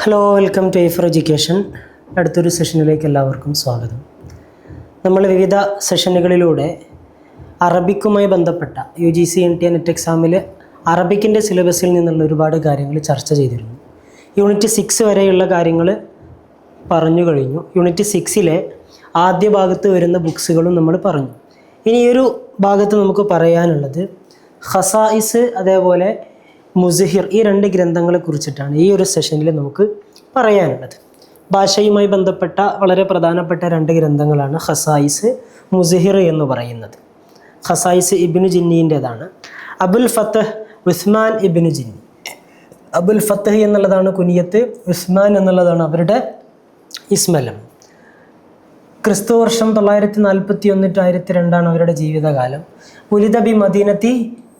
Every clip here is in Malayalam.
Hello, welcome to A four education. അടുത്തൊരു സെഷനിലേക്ക് എല്ലാവർക്കും സ്വാഗതം. നമ്മൾ വിവിധ സെഷനുകളിലൂടെ അറബിക്കുമായി ബന്ധപ്പെട്ട UGC NT നെറ്റ് എക്സാമിൽ അറബിക്കിൻ്റെ സിലബസിൽ നിന്നുള്ള ഒരുപാട് കാര്യങ്ങൾ ചർച്ച ചെയ്തിരുന്നു. യൂണിറ്റ് 6 വരെയുള്ള കാര്യങ്ങൾ പറഞ്ഞു കഴിഞ്ഞു. യൂണിറ്റ് 6 ആദ്യ ഭാഗത്ത് വരുന്ന ബുക്സുകളും നമ്മൾ പറഞ്ഞു. ഇനി ഈ ഒരു ഭാഗത്ത് നമുക്ക് പറയാനുള്ളത് ഖസായിസ് അതേപോലെ മുസ്ഹിർ, ഈ രണ്ട് ഗ്രന്ഥങ്ങളെ കുറിച്ചിട്ടാണ് ഈ ഒരു സെഷനിൽ നമുക്ക് പറയാനുള്ളത്. ഭാഷയുമായി ബന്ധപ്പെട്ട വളരെ പ്രധാനപ്പെട്ട രണ്ട് ഗ്രന്ഥങ്ങളാണ് ഖസായിസ്, മുസ്ഹിർ എന്ന് പറയുന്നത്. ഖസായിസ് ഇബ്നു ജിന്നീൻ്റെതാണ്. അബുൽ ഫത്തഹ് ഉസ്മാൻ ഇബ്നു ജിന്നി. അബുൽ ഫത്തഹ് എന്നുള്ളതാണ് കുനിയത്ത്, ഉസ്മാൻ എന്നുള്ളതാണ് അവരുടെ ഇസ്മലം. ക്രിസ്തു വർഷം 941 to 1002 അവരുടെ ജീവിതകാലം. ഉലിദ ബി മദീനത്തി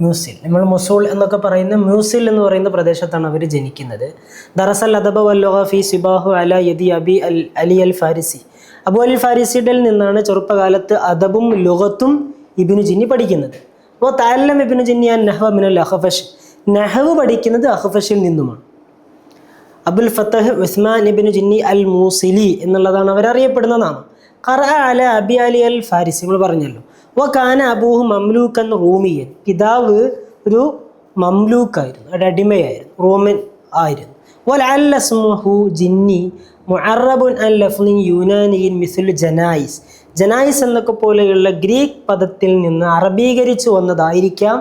മ്യൂസിൽ, നമ്മൾ മൊസൂൾ എന്നൊക്കെ പറയുന്ന മ്യൂസിൽ എന്ന് പറയുന്ന പ്രദേശത്താണ് അവർ ജനിക്കുന്നത്. ദറസൽ അദബ വല്ലുഗ ഫി സിബാഹു അല യദി അബി അലി അൽ ഫാരിസി. അബു അൽ ഫാരിസിയുടെ നിന്നാണ് ചെറുപ്പകാലത്ത് അദബും ലുഗത്തും ഇബ്നു ജിന്നി പഠിക്കുന്നത്. അപ്പോൾ തഅല്ലം ഇബ്നു ജിന്നി അൻ നഹ്വ മിനൽ അഖ്ഫശ്, നഹ്വ് പഠിക്കുന്നത് അഖ്ഫശിൽ നിന്നുമാണ്. അബുൽ ഫത്തഹ് ഉസ്മാൻ ഇബ്നു ജിന്നി അൽ മൂസിലി എന്നുള്ളതാണ് അവരറിയപ്പെടുന്ന നാമം. ഖറഅ അല അബി അലി അൽ ഫാരിസി, നമ്മൾ പറഞ്ഞല്ലോ. കാന അബൂഹു മംലൂക്കൻ റൂമിയൻ, പിതാവ് ഒരു മംലൂക്കായിരുന്നു, ഒരു അടിമയായിരുന്നു, റോമൻ ആയിരുന്നു. വലഅല്ല ഇസ്മുഹു ജിന്നി മുഅറബുൻ അൻ ലഫ്ളിൻ യുനാനിയിൻ മിസ്ലു ജനായിസ്. ജനായിസ് എന്നൊക്കെ പോലെയുള്ള ഗ്രീക്ക് പദത്തിൽ നിന്ന് അറബീകരിച്ചു വന്നതായിരിക്കാം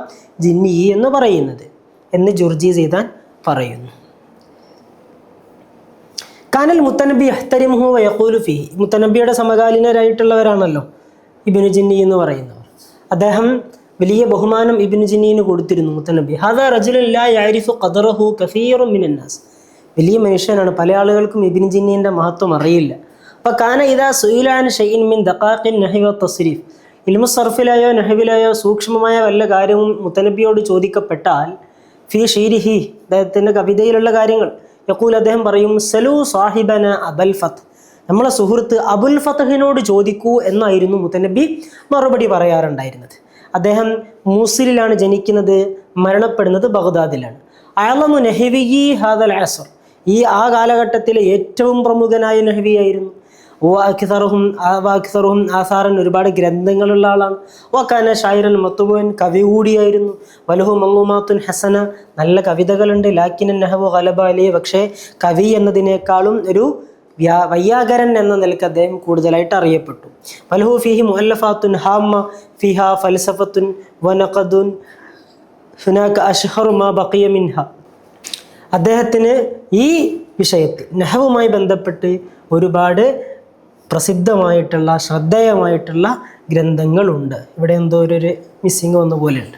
ജിന്നി എന്ന് പറയുന്നത് എന്ന് ജുർജി സീദാൻ പറയുന്നു. കാനൽ മുത്തനബി യഹ്തരിമുഹു വയഖൂലു ഫീഹി, മുത്തനബിയുടെ സമകാലീനരായിട്ടുള്ളവരാണല്ലോ ഇബ്നു ജിന്നി എന്ന് പറയുന്നവർ. അദ്ദേഹം വലിയ ബഹുമാനം ഇബ്നു ജിന്നീന് കൊടുത്തിരുന്നു മുത്തനബി. ഹാദാ റജുലുൻ ലാ യഅരിഫു ഖദറഹു കസീറുൻ മിനൻ നാസ്, വലിയ മനുഷ്യനാണ്, പല ആളുകൾക്കും ഇബ്നു ജിന്നീൻ്റെ മഹത്വം അറിയില്ല. അപ്പോൾ കാന ഇദാ സുഇല അൻ ഷൈഇൻ മിൻ ദഖാഖിൻ നഹ്വി വത്തസ്രീഫ്, ഇൽമു സർഫിലായോ നഹ്വിലായോ സൂക്ഷ്മമായ വല്ല കാര്യവും മുത്തനബിയോട് ചോദിക്കപ്പെട്ടാൽ ഫീ ഷീരിഹി, അദ്ദേഹത്തിൻ്റെ കവിതയിലുള്ള കാര്യങ്ങൾ, യഖൂൽ, അദ്ദേഹം പറയും, സലു സാഹിബന അബൽ ഫത്ത്, നമ്മളെ സുഹൃത്ത് അബുൽ ഫത്തഹിനോട് ചോദിക്കൂ എന്നായിരുന്നു മുത്തനബി മറുപടി പറയാറുണ്ടായിരുന്നത്. അദ്ദേഹം മൂസിലിലാണ് ജനിക്കുന്നത്, മരണപ്പെടുന്നത് ബഗ്ദാദിലാണ്. അഅ്ലമു നഹ്വിയി ഹാദൽ അസ്ർ, ആ കാലഘട്ടത്തിലെ ഏറ്റവും പ്രമുഖനായ നഹ്വിയായിരുന്നു. വാക്സറുഹും ആസാറൻ, ഒരുപാട് ഗ്രന്ഥങ്ങളുള്ള ആളാണ്. വക്കാന ഷായിറൻ മത്തുബൻ, കവി കൂടിയായിരുന്നു. വലഹു മങ്ങുമാത്തുൻ ഹസന, നല്ല കവിതകളുണ്ട്. ലാക്കിനൻ നഹ്വു ഗലബ അലൈഹി, പക്ഷേ കവി എന്നതിനേക്കാളും ഒരു വയ്യാകരൻ എന്ന നിലയ്ക്ക് അദ്ദേഹം കൂടുതലായിട്ട് അറിയപ്പെട്ടു. വലഹു ഫീഹി മുഅല്ലഫാത്തുൻ ഹാമ്മ ഫിഹ ഫൽസഫത്തുൻ വനഖദുൻ ഹുനാക അഷ്ഹറു മാ ബഖിയ മിൻഹ. അദ്ദേഹത്തിന് ഈ വിഷയത്തിൽ നഹ്വുമായി ബന്ധപ്പെട്ട് ഒരുപാട് പ്രസിദ്ധമായിട്ടുള്ള ശ്രദ്ധേയമായിട്ടുള്ള ഗ്രന്ഥങ്ങളുണ്ട്. ഇവിടെ എന്തോ ഒരു മിസ്സിങ് വന്ന പോലെയുണ്ട്.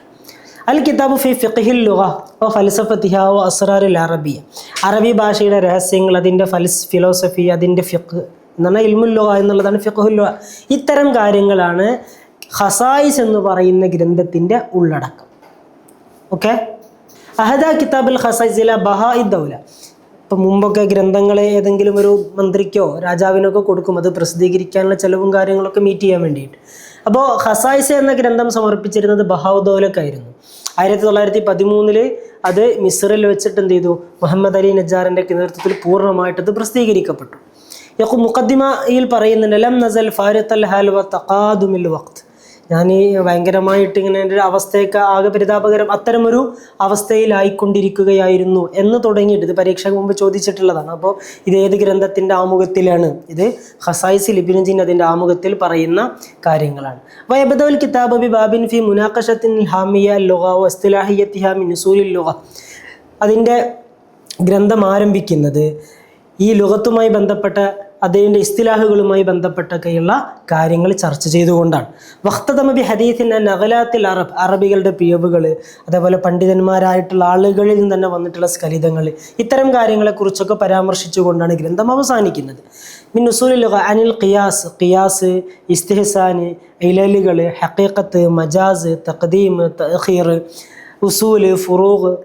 അൽ കിതാബു ഫി ഫിഖ്ഹിൽ ലുഗ വ ഫൽസഫതിഹ വ അസ്റാറിൽ അറബിയ, അറബി ഭാഷയുടെ രഹസ്യങ്ങൾ, അതിൻ്റെ ഫിലോസഫി, അതിൻ്റെ ഫിഖ് എന്നാണ് ഇൽമുൽ ലുഗ എന്നുള്ളതാണ് ഫിഖ്ഹുൽ ലുഗ. ഇത്തരം കാര്യങ്ങളാണ് ഖസായിസ് എന്ന് പറയുന്ന ഗ്രന്ഥത്തിൻ്റെ ഉള്ളടക്കം. ഓക്കെ, അഹദ കിതാബുൽ ഖസായിസ് ഇല ബഹാഇ ദൗല. ഇപ്പം മുമ്പൊക്കെ ഗ്രന്ഥങ്ങളെ ഏതെങ്കിലും ഒരു മന്ത്രിക്കോ രാജാവിനൊക്കെ കൊടുക്കും, അത് പ്രസിദ്ധീകരിക്കാനുള്ള ചിലവും കാര്യങ്ങളൊക്കെ മീറ്റ് ചെയ്യാൻ വേണ്ടിയിട്ട്. അപ്പോൾ ഖസായിസ് എന്ന ഗ്രന്ഥം സമർപ്പിച്ചിരുന്നത് ബഹാഉദ്ദൗലക്കായിരുന്നു. 1913 അത് മിസ്റിൽ വെച്ചിട്ട് എന്ത് ചെയ്തു, മുഹമ്മദ് അലി നജ്ജാറിൻ്റെ നേതൃത്വത്തിൽ പൂർണ്ണമായിട്ടത് പ്രസിദ്ധീകരിക്കപ്പെട്ടു. യഖു മുഖദ്ദിമയിൽ പറയുന്നുണ്ട്, ലം നസൽ ഫാരിത്തൽ ഹാൽ വ തഖാദുമിൽ വഖ്ത്, ഞാൻ ഈ ഭയങ്കരമായിട്ട് ഇങ്ങനെ എൻ്റെ ഒരു അവസ്ഥയൊക്കെ ആകെ പരിതാപകരം, അത്തരമൊരു അവസ്ഥയിലായിക്കൊണ്ടിരിക്കുകയായിരുന്നു എന്ന് തുടങ്ങിയിട്ട് ഇത് പരീക്ഷയ്ക്ക് മുമ്പ് ചോദിച്ചിട്ടുള്ളതാണ്. അപ്പോൾ ഇത് ഏത് ഗ്രന്ഥത്തിൻ്റെ ആമുഖത്തിലാണ്? ഇത് ഖസായിസ് ഇബ്നു ജിന്നി അതിൻ്റെ ആമുഖത്തിൽ പറയുന്ന കാര്യങ്ങളാണ്. വയബ്ദഉൽ കിതാബ ബി ബാബിൻ ഫി മുനാഖശത്തിൻ ഹാമിയ ലുഗ വ ഇസ്തിലാഹിയതിഹ മിൻ ഉസൂലിൽ ലുഗ, അതിൻ്റെ ഗ്രന്ഥം ആരംഭിക്കുന്നത് ഈ ലുഗത്തുമായി ബന്ധപ്പെട്ട അതിൻ്റെ ഇസ്തിലാഹുകളുമായി ബന്ധപ്പെട്ടൊക്കെയുള്ള കാര്യങ്ങൾ ചർച്ച ചെയ്തുകൊണ്ടാണ്. വഖ്തദമബി ഹദീസിൻ നഗലാത്തിൽ അറബ്, അറബികളുടെ പിഴവുകൾ, അതേപോലെ പണ്ഡിതന്മാരായിട്ടുള്ള ആളുകളിൽ നിന്ന് തന്നെ വന്നിട്ടുള്ള സ്ഖലിതങ്ങൾ, ഇത്തരം കാര്യങ്ങളെക്കുറിച്ചൊക്കെ പരാമർശിച്ചുകൊണ്ടാണ് ഗ്രന്ഥം അവസാനിക്കുന്നത്. മിൻ ഉസൂലിൽ അനിൽ ഖിയാസ്, ഖിയാസ്, ഇസ്തിഹ്സാൻ, ഇലലുകൾ, ഹഖീഖത്ത്, മജാസ്, തഖ്ദീം, തഅഖീർ, ഉസൂല്, ഫുറൂഖ്,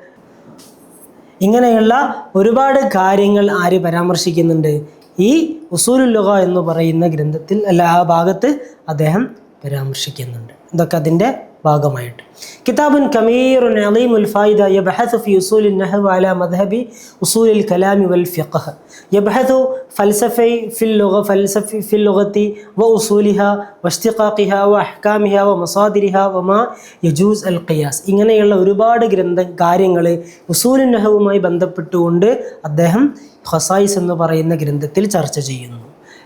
ഇങ്ങനെയുള്ള ഒരുപാട് കാര്യങ്ങൾ ആര് പരാമർശിക്കുന്നുണ്ട്? ഈ ഉസൂലുൽ ലുഗ എന്ന് പറയുന്ന ഗ്രന്ഥത്തിൽ, അല്ല ആ ഭാഗത്ത് അദ്ദേഹം പരാമർശിക്കുന്നുണ്ട്. ഇതൊക്കെ അതിൻ്റെ ഭാഗമായിട്ട്. കിതാബുൻ കമീറുൻ അളീമുൽ ഫായിദ യബ്ഹസു ഫി ഉസൂലിൻ നഹ്വ് അലാ മദ്ഹബി ഉസൂലിൽ കലാമി വൽ ഫിഖ്ഹ്. യബ്ഹസു ഫൽസഫി ഫിൽ ലുഗത്തി വ ഉസൂലിഹാ വഷ്തിഖാഖിഹാ വ അഹ്കാമിഹാ വ മസാദിരിഹാ വ മാ യജൂസ് അൽ ഖിയാസ്. ഇങ്ങനെയുള്ള ഒരുപാട് കാര്യങ്ങൾ ഉസൂലുൻ നഹ്വുമായി ബന്ധപ്പെട്ടുകൊണ്ട് അദ്ദേഹം ഖസായിസ് എന്ന് പറയുന്ന ഗ്രന്ഥത്തിൽ ചർച്ച ചെയ്യുന്നു.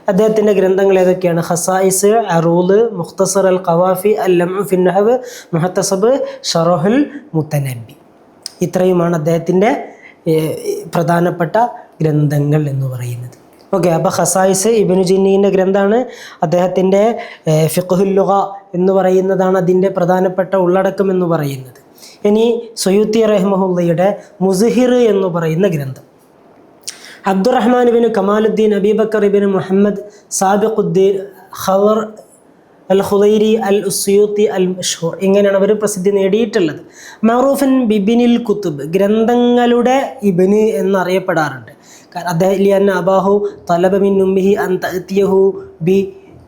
അദ്ദേഹത്തിൻ്റെ ഗ്രന്ഥങ്ങൾ ഏതൊക്കെയാണ്? ഖസായിസ്, അറൂദ്, മുഖ്തസർ അൽ ഖവാഫി, അൽ ലംഉ ഫിൻ നഹ്വ്, മുഹ്തസബ്, ശറഹുൽ മുത്തനബ്ബി. ഇത്രയുമാണ് അദ്ദേഹത്തിൻ്റെ പ്രധാനപ്പെട്ട ഗ്രന്ഥങ്ങൾ എന്ന് പറയുന്നത്. ഓക്കെ, അപ്പോൾ ഖസായിസ് ഇബ്നു ജിന്നീൻ്റെ ഗ്രന്ഥമാണ്. അദ്ദേഹത്തിൻ്റെ ഫിഖ്ഹുൽ ലുഗ എന്ന് പറയുന്നതാണ് അതിൻ്റെ പ്രധാനപ്പെട്ട ഉള്ളടക്കം എന്ന് പറയുന്നത്. ഇനി സുയൂത്തി റഹിമഹുള്ളയുടെ മുസ്ഹിർ എന്ന് പറയുന്ന ഗ്രന്ഥം. അബ്ദുറഹ്മാൻ ഇബ്നു കമാലുദ്ദീൻ അബീബക്കർ ഇബ്നു മുഹമ്മദ് സാബിഖുദ്ദീൻ ഖവർ അൽ ഖുദൈരി അൽ സുയൂത്തി അൽ മഷ്ഹൂർ, ഇങ്ങനെയാണ് അവർ പ്രസിദ്ധി നേടിയിട്ടുള്ളത്. മഅറൂഫൻ ബിബിനിൽ കുത്തുബ്, ഗ്രന്ഥങ്ങളുടെ ഇബ്ന് എന്നറിയപ്പെടാറുണ്ട്. അദ്ദേഹം അബാഹു തലബ മിൻ ഉമ്മിഹി അൻ തഅതിയഹു ബി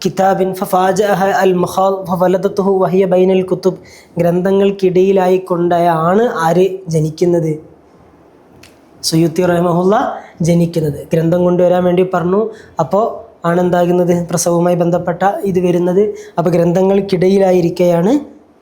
കിതാബിൻ ഫഫാജഅഹ അൽ മഖാൽ ഫവലദതുഹു വഹിയ ബൈനൽ കുത്തുബ്. ഗ്രന്ഥങ്ങൾക്കിടയിലായി കൊണ്ടാണ് ആര് ജനിക്കുന്നത്? സുയൂത്തി റഹിമഹുള്ള ജനിക്കുന്നത്. ഗ്രന്ഥം കൊണ്ടുവരാൻ വേണ്ടി പറഞ്ഞു. അപ്പോൾ ആണെന്താകുന്നത്? പ്രസവവുമായി ബന്ധപ്പെട്ട ഇത് വരുന്നത്. അപ്പോൾ ഗ്രന്ഥങ്ങൾക്കിടയിലായിരിക്കെയാണ്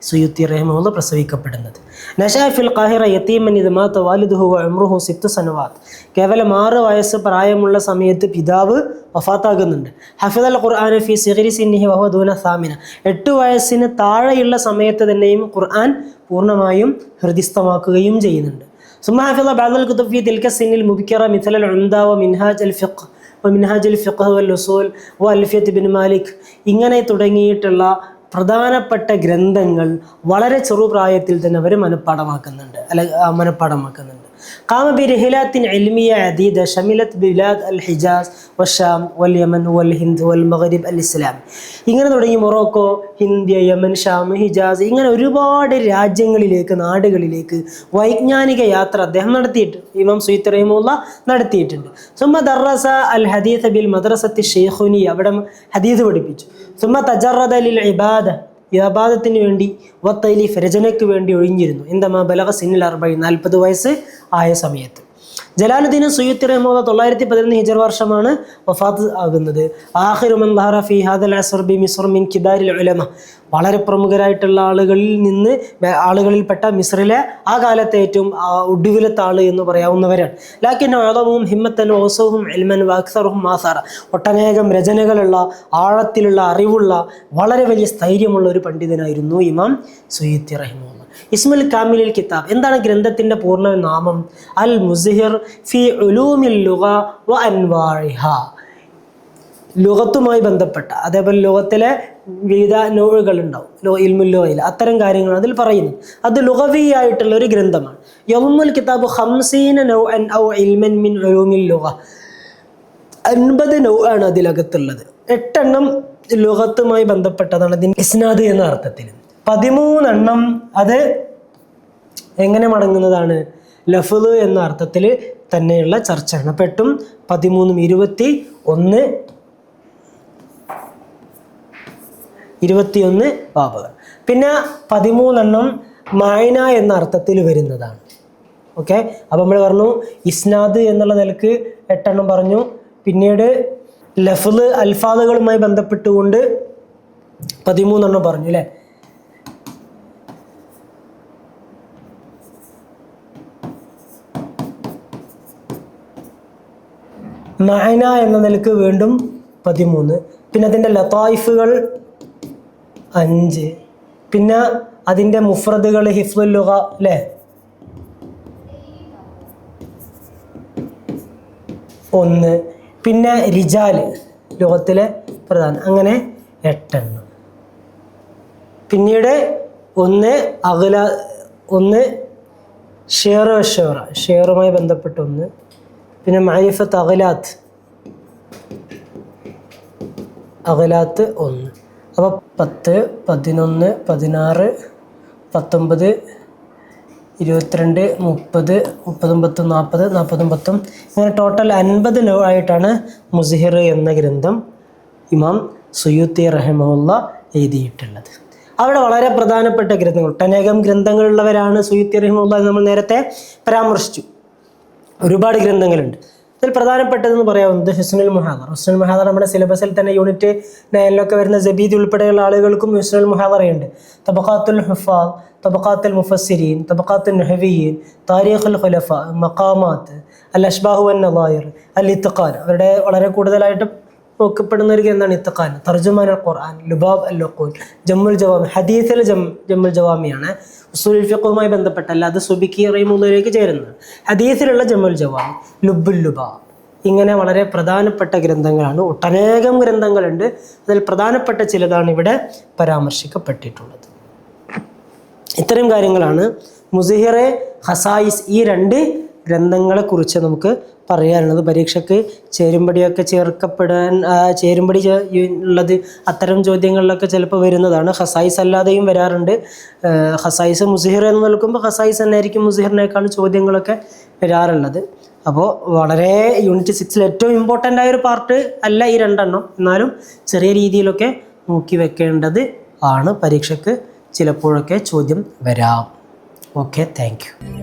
സുയൂത്തി റഹിമഹുള്ള പ്രസവിക്കപ്പെടുന്നത്. നശഅ ഫിൽ ഖാഹിറ യതീമൻ ഇദ് മാത വാലിദുഹു വ ഉംറുഹു 6 സനവാത്ത്. കേവലം 6 വയസ്സ് പ്രായമുള്ള സമയത്ത് പിതാവ് വഫാത്താകുന്നുണ്ട്. ഹഫിദൽ ഖുർആൻ ഫി സിഗ്രി സിന്നിഹി വഹുവ ദൂന സാമിന. 8 വയസ്സിന് താഴെയുള്ള സമയത്ത് തന്നെയും ഖുർആൻ പൂർണ്ണമായും ഹൃദിസ്ഥമാക്കുകയും ചെയ്യുന്നുണ്ട്. ثم حفظ بعض الكتب في تلك السن المبكرة مثل العمدة ومنهاج الفقه والأصول وألفية بن مالك. ഇങ്ങനെ തുടങ്ങിയിട്ടുള്ള പ്രധാനപ്പെട്ട ഗ്രന്ഥങ്ങൾ വളരെ ചെറുപ്രായത്തിൽ തന്നെ അവർ മനഃപ്പാടമാക്കുന്നുണ്ട്. قام برحلات علمية عديدة شملت بلاد الحجاز والشام واليمن والهند والمغرب الإسلامي. ഇങ്ങനെ തുടങ്ങി Morocco, India, Yemen, Sham, Hijaz, ഇങ്ങനെ ഒരുപാട് രാജ്യങ്ങളിലേക്ക്, നാടുകളിലേക്ക് വൈജ്ഞാനിക യാത്ര അദ്ദേഹം നടത്തിയിട്ടുണ്ട്. ഇമാം സുയൂത്തി റഹിമഹുള്ള നടത്തിയിട്ടുണ്ട്. സുമ്മ ദറസ അൽ ഹദീസ് ബിൽ മദ്രസത്തി ഷെയ്ഖുനി, അവിടെ ഹദീസ് പഠിപ്പിച്ചു. സുമ്മ തജറദ ലിൽ ഇബാദ, ഇബാദത്തിന് വേണ്ടി, വത്തൈലിഫ്, രചനയ്ക്ക് വേണ്ടി ഒഴിഞ്ഞിരുന്നു. ഇന്ദമാ ബലഗ സിന്നിൽ 40 വയസ്സ് ആയ സമയത്ത്. ജലാലുദ്ദീൻ സുയൂത്തി റഹിമഹുള്ള 911 ഹിജ്റ വർഷമാണ് വഫാത്ത് ആകുന്നത്. ആഖിറു മൻ ദഹറ ഫീ ഹാദൽ അസ്ർ ബി മിസ്ർ മിൻ കിബാരിൽ ഉലമ, വളരെ പ്രമുഖരായിട്ടുള്ള ആളുകളിൽപ്പെട്ട മിസ്രിലെ ആ കാലത്തെ ഏറ്റവും ഒടുവിലത്തെ ആള് എന്ന് പറയാവുന്നവരാണ്. ലാക്കിൻ അഅദമുഹും ഹിമ്മത്തൻ വഅസൗഹും ഇൽമൻ വഅക്സറുഹും ആസാറ, ഒട്ടനേകം രചനകളുള്ള, ആഴത്തിലുള്ള അറിവുള്ള, വളരെ വലിയ സ്ഥൈര്യമുള്ള ഒരു പണ്ഡിതനായിരുന്നു ഇമാം സുയൂത്തി റഹിമഹുള്ള. ഇസ്മുൽ കാമിലിൽ കിതാബ്, എന്താണ് ഗ്രന്ഥത്തിൻ്റെ പൂർണ്ണ നാമം? അൽ മുസ്ഹിർ ഫി ഉലൂമിൽ ലുഗ വ അൻവാഇഹ, ലുഗത്തുമായി ബന്ധപ്പെട്ട, അതേപോലെ ലോകത്തിലെ വിവിധ നോവുകളുണ്ടാവും ഇൽമുൽ ലുഗയിൽ, അത്തരം കാര്യങ്ങൾ അതിൽ പറയുന്നു. അത് ലുഗവിയായിട്ടുള്ള ഒരു ഗ്രന്ഥമാണ്. യൗമുൽ കിതാബ് 50 നൗഅൻ ഔ ഇൽമൻ മിൻ ഉലൂമിൽ ലുഗ, 50 നൗആണ് അതിലകത്തുള്ളത്. 8 എണ്ണം ലുഗത്തുമായി ബന്ധപ്പെട്ടതാണ് അതിന് ഇസ്നാദ് എന്ന അർത്ഥത്തിൽ. 13 അത് എങ്ങനെ മടങ്ങുന്നതാണ്? ലഫ്ള് എന്ന അർത്ഥത്തിൽ തന്നെയുള്ള ചർച്ചയാണ്. അപ്പോൾ 8ഉം 13ഉം 21 ബാബുകൾ. പിന്നെ 13 മായന എന്ന അർത്ഥത്തിൽ വരുന്നതാണ്. ഓക്കെ, അപ്പോൾ നമ്മൾ പറഞ്ഞു ഇസ്നാദ് എന്നുള്ള നിലക്ക് 8 പറഞ്ഞു. പിന്നീട് ലഫ്ള് അൽഫാദുകളുമായി ബന്ധപ്പെട്ടുകൊണ്ട് 13 പറഞ്ഞു അല്ലേ. മഅന എന്ന നിലക്ക് വീണ്ടും 13. പിന്നെ അതിൻ്റെ ലതായിഫുകൾ 5. പിന്നെ അതിൻ്റെ മുഫ്രദുകൾ ഹിഫ്ളുൽ ലുഗ അല്ലേ 1. പിന്നെ റിജാൽ ലോകത്തിലെ പ്രധാനം, അങ്ങനെ 8. പിന്നീട് 1 ഷെയറുമായി ബന്ധപ്പെട്ട 1. പിന്നെ മഅരിഫത്ത് അഗ്ലാത്ത് 1. അപ്പോൾ 10, 11, 16, 19, 22, 30, 39, 40, 49, ഇങ്ങനെ ടോട്ടൽ 50 ആയിട്ടാണ് മുസ്ഹിർ എന്ന ഗ്രന്ഥം ഇമാം സുയൂത്തി റഹിമഹുള്ള എഴുതിയിട്ടുള്ളത്. അവിടെ വളരെ പ്രധാനപ്പെട്ട ഗ്രന്ഥങ്ങൾ, ഒട്ടനേകം ഗ്രന്ഥങ്ങളുള്ളവരാണ് സുയൂത്തി റഹിമഹുല്ലാഹ് നമ്മൾ നേരത്തെ പരാമർശിച്ചു. ഒരുപാട് ഗ്രന്ഥങ്ങളുണ്ട്. ഇതിൽ പ്രധാനപ്പെട്ടതെന്ന് പറയാവുന്നത് ഹുസ്നുൽ മുഹാദറ. ഹുസ്നുൽ മുഹാദറ നമ്മുടെ സിലബസിൽ തന്നെ യൂണിറ്റ് 9 വരുന്ന സബീദ് ഉൾപ്പെടെയുള്ള ആളുകൾക്കും ഹുസ്നുൽ മുഹാദറയുണ്ട്. തബഖാത്തുൽ ഹുഫാദ്, തബഖാത്തുൽ മുഫസ്സിരീൻ, തബഖാത്തുൽ നഹവിയ്യീൻ, താരീഖുൽ ഖുലഫ, മഖാമാത്ത്, അൽ അഷ്ബാഹു വൻ നളായിർ, അൽ ഇത്ഖാൻ. അവരുടെ വളരെ കൂടുതലായിട്ട് നോക്കപ്പെടുന്ന ഒരു ഗ്രന്ഥമാണ് ഇത്ഖാൻ. തർജുമാനുൽ ഖുർആൻ, ലുബാബ് അൽ ഉഖൂൽ, ജമ്മുൽ ജവാമി. ഹദീസിൽ ജമ്മുൽ ജവാമിയാണ്, ഉസൂലുൽ ഫിഖ്ഹുമായി ബന്ധപ്പെട്ടല്ല, അത് സുബിക്കി റഹിമഹുല്ലാഹിലേക്ക് ചേരുന്നത്. ഹദീസിലുള്ള ജമ്മുൽ ജവാമി, ലുബ്ബുൽ ലുബാബ്. ഇങ്ങനെ വളരെ പ്രധാനപ്പെട്ട ഗ്രന്ഥങ്ങളാണ്. ഒട്ടനേകം ഗ്രന്ഥങ്ങളുണ്ട്. അതിൽ പ്രധാനപ്പെട്ട ചിലതാണ് ഇവിടെ പരാമർശിക്കപ്പെട്ടിട്ടുള്ളത്. ഇത്തരം കാര്യങ്ങളാണ് മുസ്ഹിറെ, ഖസായിസ്, ഈ 2 ഗ്രന്ഥങ്ങളെക്കുറിച്ച് നമുക്ക് പറയാനുള്ളത്. പരീക്ഷയ്ക്ക് ചേരുംപടിയൊക്കെ ചേരുംപടി ഉള്ളത് അത്തരം ചോദ്യങ്ങളിലൊക്കെ ചിലപ്പോൾ വരുന്നതാണ്. ഖസായിസ് അല്ലാതെയും വരാറുണ്ട്. ഖസായിസ് മുസ്ഹിർ എന്ന് നിൽക്കുമ്പോൾ ഖസായിസ് തന്നെയായിരിക്കും മുസ്ഹിറിനേക്കാൾ ചോദ്യങ്ങളൊക്കെ വരാറുള്ളത്. അപ്പോൾ വളരെ യൂണിറ്റ് 6 ഏറ്റവും ഇമ്പോർട്ടൻ്റ് ആയൊരു പാർട്ട് അല്ല ഈ 2 എന്നാലും ചെറിയ രീതിയിലൊക്കെ നോക്കി വെക്കേണ്ടത് ആണ്. പരീക്ഷയ്ക്ക് ചിലപ്പോഴൊക്കെ ചോദ്യം വരാം. Okay, thank you.